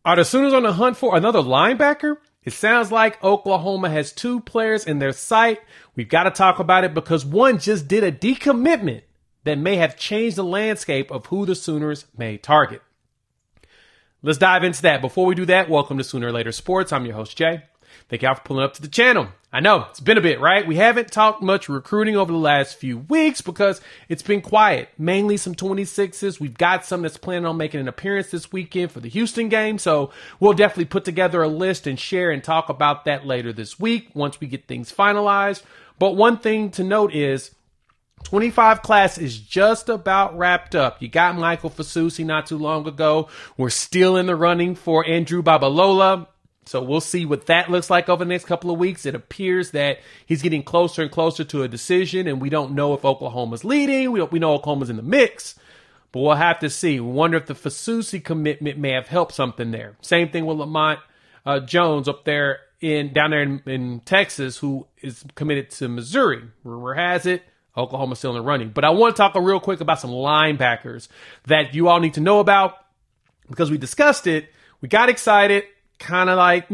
Are the Sooners on the hunt for another linebacker? It sounds like Oklahoma has 2 players in their sight. We've got to talk about it because one just did a decommitment that may have changed the landscape of who the Sooners may target. Let's dive into that. Before we do that, welcome to Sooner or Later Sports. I'm your host, Jay. Thank y'all for pulling up to the channel. I know it's been a bit, right? We haven't talked much recruiting over the last few weeks because it's been quiet. Mainly some 26s. We've got some that's planning on making an appearance this weekend for the Houston game. So we'll definitely put together a list and share and talk about that later this week once we get things finalized. But one thing to note is 25 class is just about wrapped up. You got Michael Fasusi not too long ago. We're still in the running for Andrew Babalola. So we'll see what that looks like over the next couple of weeks. It appears that he's getting closer and closer to a decision, and we don't know if Oklahoma's leading. We know Oklahoma's in the mix, but we'll have to see. We wonder if the Fasusi commitment may have helped something there. Same thing with Lamont Jones up there down there in Texas, who is committed to Missouri. Rumor has it Oklahoma's still in the running. But I want to talk real quick about some linebackers that you all need to know about because we discussed it. We got excited. Kind of like,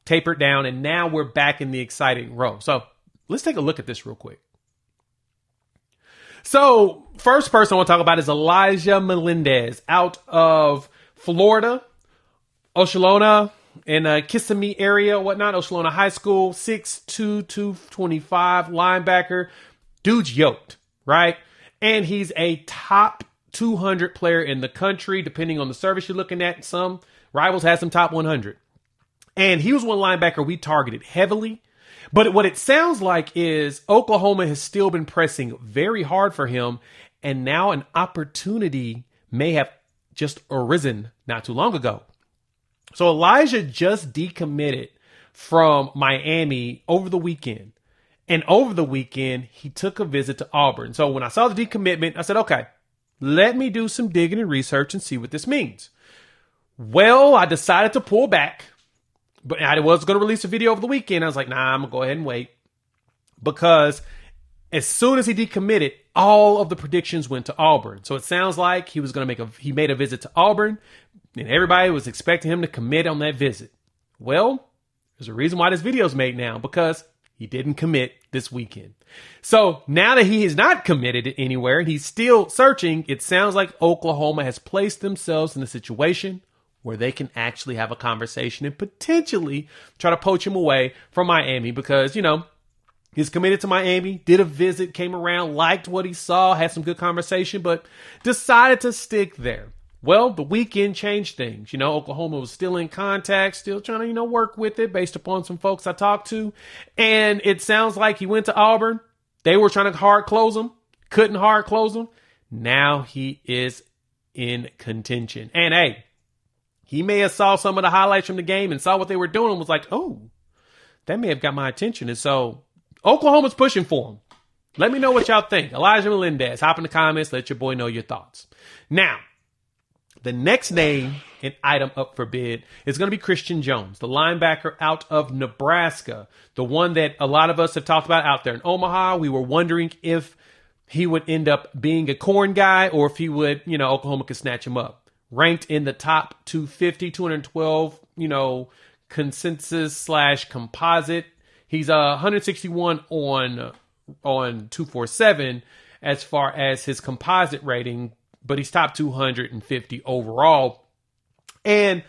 tapered down, and now we're back in the exciting row. So let's take a look at this real quick. So first person I want to talk about is Elijah Melendez out of Florida, Oshalona, in Kissimmee area, whatnot, Oshalona High School, 6'2", 225 linebacker. Dude's yoked, right? And he's a top 200 player in the country, depending on the service you're looking at. Some rivals has some top 100. And he was one linebacker we targeted heavily. But what it sounds like is Oklahoma has still been pressing very hard for him. And now an opportunity may have just arisen not too long ago. So Elijah just decommitted from Miami over the weekend. And over the weekend, he took a visit to Auburn. So when I saw the decommitment, I said, okay, let me do some digging and research and see what this means. Well, I decided to pull back, but I was going to release a video over the weekend. I was like, nah, I'm going to go ahead and wait because as soon as he decommitted, all of the predictions went to Auburn. So it sounds like he was going to he made a visit to Auburn and everybody was expecting him to commit on that visit. Well, there's a reason why this video is made now because he didn't commit this weekend. So now that he is not committed anywhere and he's still searching, it sounds like Oklahoma has placed themselves in a situation where they can actually have a conversation and potentially try to poach him away from Miami because, he's committed to Miami, did a visit, came around, liked what he saw, had some good conversation, but decided to stick there. Well, the weekend changed things. Oklahoma was still in contact, still trying to, work with it based upon some folks I talked to. And it sounds like he went to Auburn. They were trying to hard close him, couldn't hard close him. Now he is in contention. And hey, he may have saw some of the highlights from the game and saw what they were doing and was like, oh, that may have got my attention. And so Oklahoma's pushing for him. Let me know what y'all think. Elijah Melendez, hop in the comments. Let your boy know your thoughts. Now, the next name and item up for bid is going to be Christian Jones, the linebacker out of Nebraska, the one that a lot of us have talked about out there in Omaha. We were wondering if he would end up being a corn guy or if he would, Oklahoma could snatch him up. Ranked in the top 250, 212, consensus / composite. He's 161 on 247 as far as his composite rating, but he's top 250 overall. And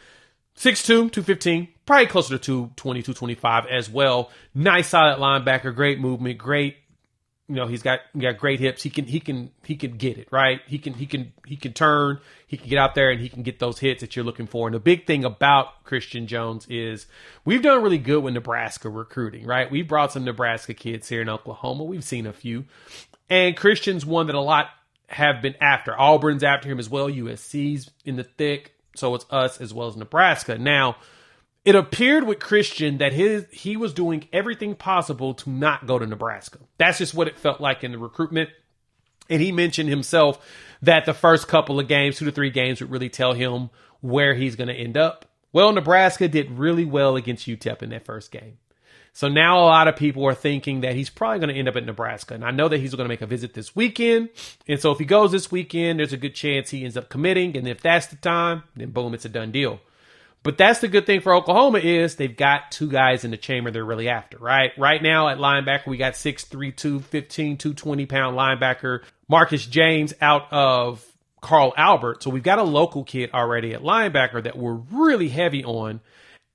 6'2", 215, probably closer to 220, 225 as well. Nice solid linebacker, great movement, great. He's got great hips. He can get it, right? He can turn, he can get out there and he can get those hits that you're looking for. And the big thing about Christian Jones is we've done really good with Nebraska recruiting, right? We brought some Nebraska kids here in Oklahoma. We've seen a few. And Christian's one that a lot have been after. Auburn's after him as well. USC's in the thick. So it's us as well as Nebraska. Now, it appeared with Christian that he was doing everything possible to not go to Nebraska. That's just what it felt like in the recruitment. And he mentioned himself that the first couple of games, 2 to 3 games, would really tell him where he's going to end up. Well, Nebraska did really well against UTEP in that first game. So now a lot of people are thinking that he's probably going to end up at Nebraska. And I know that he's going to make a visit this weekend. And so if he goes this weekend, there's a good chance he ends up committing. And if that's the time, then boom, it's a done deal. But that's the good thing for Oklahoma is they've got two guys in the chamber they're really after, right? Right now at linebacker, we got 6'3", 215, 220-pound linebacker Marcus James out of Carl Albert. So we've got a local kid already at linebacker that we're really heavy on.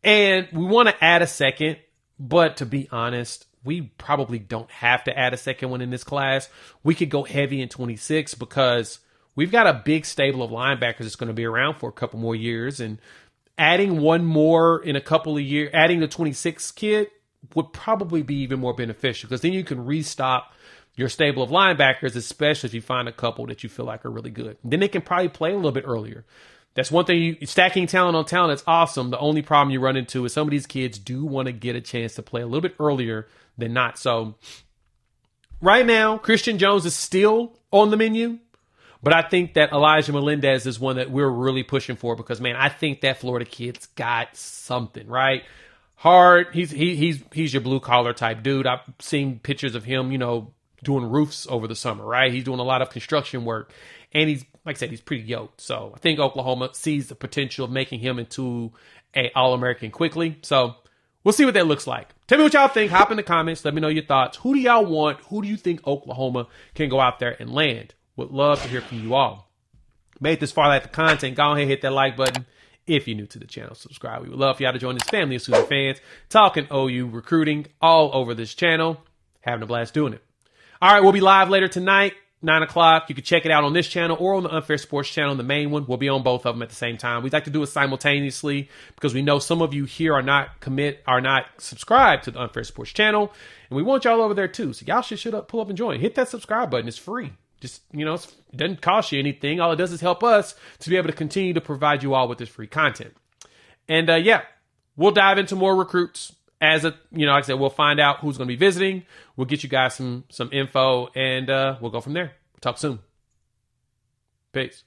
And we want to add a second, but to be honest, we probably don't have to add a second one in this class. We could go heavy in 26 because we've got a big stable of linebackers that's going to be around for a couple more years. And adding one more in a couple of years, adding the 26 kid would probably be even more beneficial because then you can restock your stable of linebackers, especially if you find a couple that you feel like are really good. Then they can probably play a little bit earlier. That's one thing, stacking talent on talent is awesome. The only problem you run into is some of these kids do want to get a chance to play a little bit earlier than not. So right now, Christian Jones is still on the menu, but I think that Elijah Melendez is one that we're really pushing for because, man, I think that Florida kid's got something, right? Hard. He's your blue collar type dude. I've seen pictures of him, doing roofs over the summer, right? He's doing a lot of construction work. And he's, like I said, he's pretty yoked. So I think Oklahoma sees the potential of making him into an All-American quickly. So we'll see what that looks like. Tell me what y'all think. Hop in the comments. Let me know your thoughts. Who do y'all want? Who do you think Oklahoma can go out there and land? Would love to hear from you all. Made this far, like the content, go ahead and hit that like button. If you're new to the channel, subscribe. We would love for y'all to join this family of Sooner fans talking OU recruiting all over this channel. Having a blast doing it. All right, we'll be live later tonight, 9 o'clock. You can check it out on this channel or on the Unfair Sports channel, the main one. We'll be on both of them at the same time. We'd like to do it simultaneously because we know some of you here are not subscribed to the Unfair Sports channel, and we want y'all over there too. So y'all should pull up and join. Hit that subscribe button. It's free. Just, it doesn't cost you anything. All it does is help us to be able to continue to provide you all with this free content. And we'll dive into more recruits. Like I said, we'll find out who's going to be visiting. We'll get you guys some info, and we'll go from there. Talk soon. Peace.